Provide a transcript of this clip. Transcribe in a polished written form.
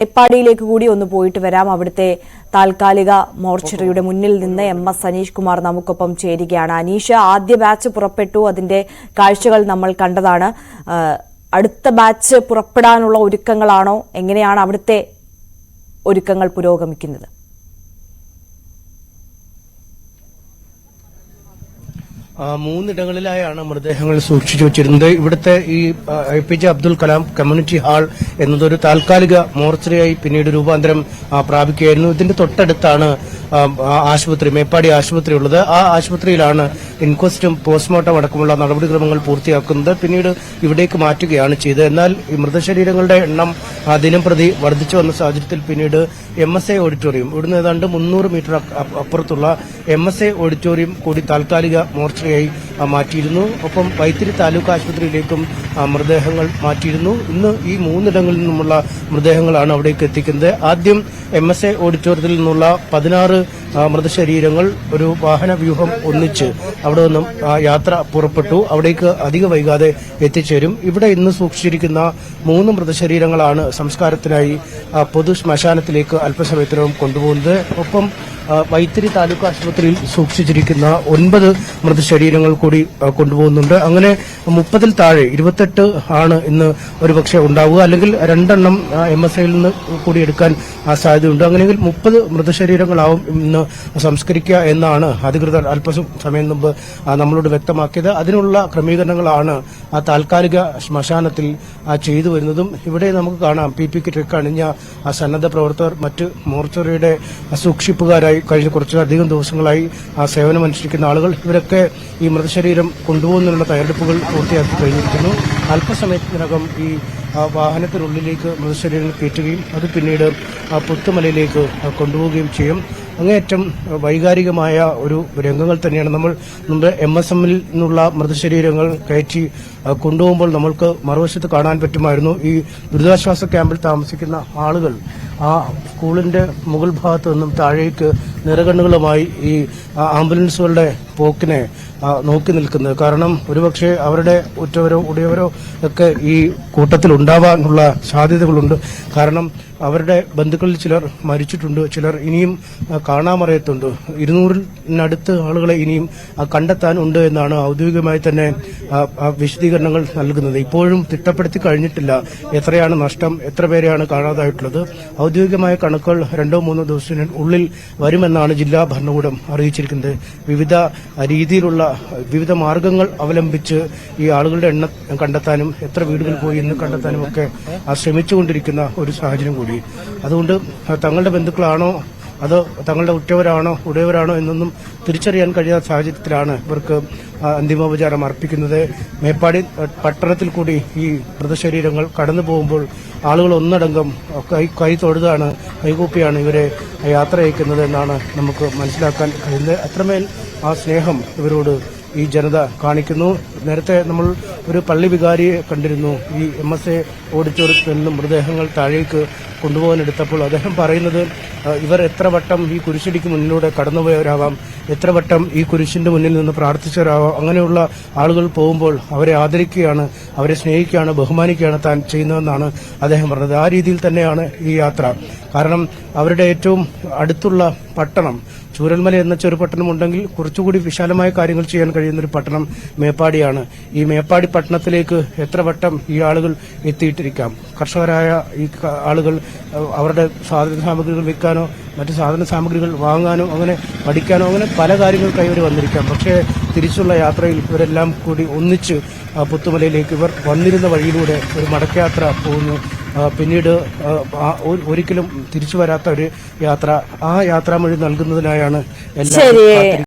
മേപ്പാടിയിലേക്ക് കൂടി ഒന്ന് പോയിട്ട് വരാം. അവിടുത്തെ താൽക്കാലിക മോർച്ചറിയുടെ മുന്നിൽ നിന്ന് MS അനീഷ് കുമാർ നമുക്കൊപ്പം ചേരുകയാണ്. അനീഷ്, ആദ്യ ബാച്ച് പുറപ്പെട്ടു, അതിന്റെ കാഴ്ചകൾ നമ്മൾ കണ്ടതാണ്. അടുത്ത ബാച്ച് പുറപ്പെടാനുള്ള ഒരുക്കങ്ങളാണോ? എങ്ങനെയാണ് അവിടുത്തെ ഒരുക്കങ്ങൾ പുരോഗമിക്കുന്നത്? മൂന്നിടങ്ങളിലായാണ് മൃതദേഹങ്ങൾ സൂക്ഷിച്ചു വെച്ചിരുന്നത്. ഇവിടുത്തെ ഈ APJ Abdul Kalam community hall എന്നതൊരു താൽക്കാലിക മോർച്ചറിയായി പിന്നീട് രൂപാന്തരം പ്രാപിക്കുകയായിരുന്നു. ഇതിന്റെ തൊട്ടടുത്താണ് ആശുപത്രി, മേപ്പാടി ആശുപത്രി ഉള്ളത്. ആ ആശുപത്രിയിലാണ് ഇൻക്വസ്റ്റും പോസ്റ്റ്മോർട്ടം അടക്കമുള്ള നടപടിക്രമങ്ങൾ പൂർത്തിയാക്കുന്നത്. പിന്നീട് ഇവിടേക്ക് മാറ്റുകയാണ് ചെയ്തത്. എന്നാൽ ഈ മൃതശരീരങ്ങളുടെ എണ്ണം ദിനം പ്രതി വർദ്ധിച്ചു വന്ന സാഹചര്യത്തിൽ പിന്നീട് MSA ഓഡിറ്റോറിയം, ഇവിടുന്ന് ഏതാണ്ട് 300 മീറ്റർ അപ്പുറത്തുള്ള MSA ഓഡിറ്റോറിയം കൂടി താൽക്കാലിക മോർച്ചറിയായി മാറ്റിയിരുന്നു. ഒപ്പം വൈത്തിരി താലൂക്ക് ആശുപത്രിയിലേക്കും മൃതദേഹങ്ങൾ മാറ്റിയിരുന്നു. ഇന്ന് ഈ മൂന്നിടങ്ങളിൽ നിന്നുമുള്ള മൃതദേഹങ്ങളാണ് അവിടേക്ക് എത്തിക്കുന്നത്. ആദ്യം MSA ഓഡിറ്റോറിയത്തിൽ നിന്നുള്ള 16 മൃതശരീരങ്ങൾ ഒരു വാഹന വ്യൂഹം ഒന്നിച്ച് അവിടെ നിന്നും യാത്ര പുറപ്പെട്ടു. അവിടേക്ക് അധിക വൈകാതെ എത്തിച്ചേരും. ഇവിടെ ഇന്ന് സൂക്ഷിച്ചിരിക്കുന്ന 3 മൃതശരീരങ്ങളാണ് സംസ്കാരത്തിനായി പൊതു ശ്മശാനത്തിലേക്ക് അല്പസമയത്തിനകം കൊണ്ടുപോകുന്നത്. ഒപ്പം വൈത്തിരി താലൂക്ക് ആശുപത്രിയിൽ സൂക്ഷിച്ചിരിക്കുന്ന 9 മൃതശരീരങ്ങൾ കൂടി കൊണ്ടുപോകുന്നുണ്ട്. അങ്ങനെ 30-ൽ താഴെ 28 ആണ് ഇന്ന് ഒരുപക്ഷെ ഉണ്ടാവുക. അല്ലെങ്കിൽ 2 എണ്ണം MSAയിൽ നിന്ന് കൂടി എടുക്കാൻ സാധ്യതയുണ്ട്. അങ്ങനെയെങ്കിൽ 30 മൃതശരീരങ്ങളാവും ഇന്ന് സംസ്കരിക്കുക എന്നാണ് അധികൃതർ അല്പസമയം മുമ്പ് നമ്മളോട് വ്യക്തമാക്കിയത്. അതിനുള്ള ക്രമീകരണങ്ങളാണ് ആ താൽക്കാലിക ശ്മശാനത്തിൽ ചെയ്തു വരുന്നതും. ഇവിടെ നമുക്ക് കാണാം PPE കിറ്റ് അണിഞ്ഞ സന്നദ്ധ പ്രവർത്തകർ, മറ്റ് മോർച്ചറിയുടെ സൂക്ഷിപ്പുകാരായി കഴിഞ്ഞ കുറച്ചധികം ദിവസങ്ങളായി സേവനമനുഷ്ഠിക്കുന്ന ആളുകൾ, ഇവരൊക്കെ ഈ മൃതശരീരം കൊണ്ടുപോകുന്നതിനുള്ള തയ്യാറെടുപ്പുകൾ പൂർത്തിയാക്കി കഴിഞ്ഞിരിക്കുന്നു. അല്പസമയത്തിനകം ഈ വാഹനത്തിനുള്ളിലേക്ക് മൃതശരീരങ്ങൾ കയറ്റുകയും അത് പിന്നീട് പുത്തുമലയിലേക്ക് കൊണ്ടുപോവുകയും ചെയ്യും. അങ്ങേയറ്റം വൈകാരികമായ ഒരു രംഗങ്ങൾ തന്നെയാണ്. നമ്മൾ മുമ്പ് MSMൽ നിന്നുള്ള മൃതശരീരങ്ങൾ കയറ്റി കൊണ്ടുപോകുമ്പോൾ നമ്മൾക്ക് മറുവശത്ത് കാണാൻ പറ്റുമായിരുന്നു ഈ ദുരിതാശ്വാസ ക്യാമ്പിൽ താമസിക്കുന്ന ആളുകൾ ആ സ്കൂളിന്റെ മുകൾ ഭാഗത്ത് നിന്നും താഴേക്ക് നിറകണ്ണുകളുമായി ഈ ആംബുലൻസുകളുടെ പോക്കിനെ നോക്കി നിൽക്കുന്നത്. കാരണം ഒരുപക്ഷെ അവരുടെ ഉറ്റവരോ ഉടയവരോ ഒക്കെ ഈ കൂട്ടത്തിൽ ഉണ്ടാവാനുള്ള സാധ്യതകളുണ്ട്. കാരണം അവരുടെ ബന്ധുക്കളിൽ ചിലർ മരിച്ചിട്ടുണ്ട്, ചിലർ ഇനിയും കാണാമറയത്തുണ്ട്. 200-നടുത്ത് ആളുകളെ ഇനിയും കണ്ടെത്താനുണ്ട് എന്നാണ് ഔദ്യോഗികമായി തന്നെ വിശദീകരണങ്ങൾ നൽകുന്നത്. ഇപ്പോഴും തിട്ടപ്പെടുത്തി കഴിഞ്ഞിട്ടില്ല എത്രയാണ് നഷ്ടം, എത്ര പേരെയാണ് കാണാതായിട്ടുള്ളത്. ഔദ്യോഗികമായ കണക്കുകൾ 2-3 ദിവസത്തിനുള്ളിൽ വരുമെന്നാണ് ജില്ലാ ഭരണകൂടം അറിയിച്ചിരിക്കുന്നത്. വിവിധ രീതിയിലുള്ള വിവിധ മാർഗങ്ങൾ അവലംബിച്ച് ഈ ആളുകളുടെ എണ്ണം കണ്ടെത്താനും എത്ര വീടുകൾ പോയി എന്ന് കണ്ടെത്താനും ഒക്കെ ശ്രമിച്ചുകൊണ്ടിരിക്കുന്ന ഒരു സാഹചര്യം കൂടി. അതുകൊണ്ട് തങ്ങളുടെ ബന്ധുക്കളാണോ അതോ തങ്ങളുടെ ഉറ്റവരാണോ ഉടയവരാണോ എന്നൊന്നും തിരിച്ചറിയാൻ കഴിയാത്ത സാഹചര്യത്തിലാണ് ഇവർക്ക് അന്തിമോപചാരം അർപ്പിക്കുന്നത്. മേപ്പാടി പട്ടണത്തിൽ കൂടി ഈ മൃതശരീരങ്ങൾ കടന്നു പോകുമ്പോൾ ആളുകൾ ഒന്നടങ്കം കൈ തൊഴുതാണ്, കൈകൂപ്പിയാണ് ഇവരെ യാത്ര അയക്കുന്നത് എന്നാണ് നമുക്ക് മനസ്സിലാക്കാൻ കഴിയുന്നത്. അത്രമേൽ ആ സ്നേഹം ഇവരോട് ഈ ജനത കാണിക്കുന്നു. നേരത്തെ നമ്മൾ ഒരു പള്ളി വികാരിയെ കണ്ടിരുന്നു. ഈ MSA ഓഡിറ്റോറിയത്തിൽ നിന്നും മൃതദേഹങ്ങൾ താഴേക്ക് കൊണ്ടുപോകാനെടുത്തപ്പോൾ അദ്ദേഹം പറയുന്നത്, ഇവർ എത്ര വട്ടം ഈ കുരിശടിക്ക് മുന്നിലൂടെ കടന്നുപോയവരാവാം, എത്ര വട്ടം ഈ കുരിശിന്റെ മുന്നിൽ നിന്ന് പ്രാർത്ഥിച്ചവരാവാം. അങ്ങനെയുള്ള ആളുകൾ പോകുമ്പോൾ അവരെ ആദരിക്കുകയാണ്, അവരെ സ്നേഹിക്കുകയാണ്, ബഹുമാനിക്കുകയാണ് താൻ ചെയ്യുന്നതെന്നാണ് അദ്ദേഹം പറഞ്ഞത്. ആ രീതിയിൽ തന്നെയാണ് ഈ യാത്ര. കാരണം അവരുടെ ഏറ്റവും അടുത്തുള്ള പട്ടണം ചൂരൽമല എന്ന ചെറുപട്ടണം ഉണ്ടെങ്കിൽ കുറച്ചുകൂടി വിശാലമായ കാര്യങ്ങൾ ചെയ്യാൻ കഴിയുന്നൊരു പട്ടണം മേപ്പാടിയാണ്. ഈ മേപ്പാടി പട്ടണത്തിലേക്ക് എത്ര വട്ടം ഈ ആളുകൾ എത്തിയിട്ടിരിക്കാം. കർഷകരായ ഈ ആളുകൾ അവരുടെ സാധന സാമഗ്രികൾ വിൽക്കാനോ മറ്റ് സാധന സാമഗ്രികൾ വാങ്ങാനോ അങ്ങനെ പഠിക്കാനോ അങ്ങനെ പല കാര്യങ്ങൾ കൈവരി വന്നിരിക്കാം. പക്ഷേ തിരിച്ചുള്ള യാത്രയിൽ ഇവരെല്ലാം കൂടി ഒന്നിച്ച് പുത്തുമലയിലേക്ക് ഇവർ വന്നിരുന്ന വഴിയിലൂടെ ഒരു മടക്കയാത്ര പോകുന്നു. പിന്നീട് ഒരിക്കലും തിരിച്ചു വരാത്ത ഒരു യാത്ര, ആ യാത്രാമൊഴി നൽകുന്നതിനായാണ് എല്ലാവരും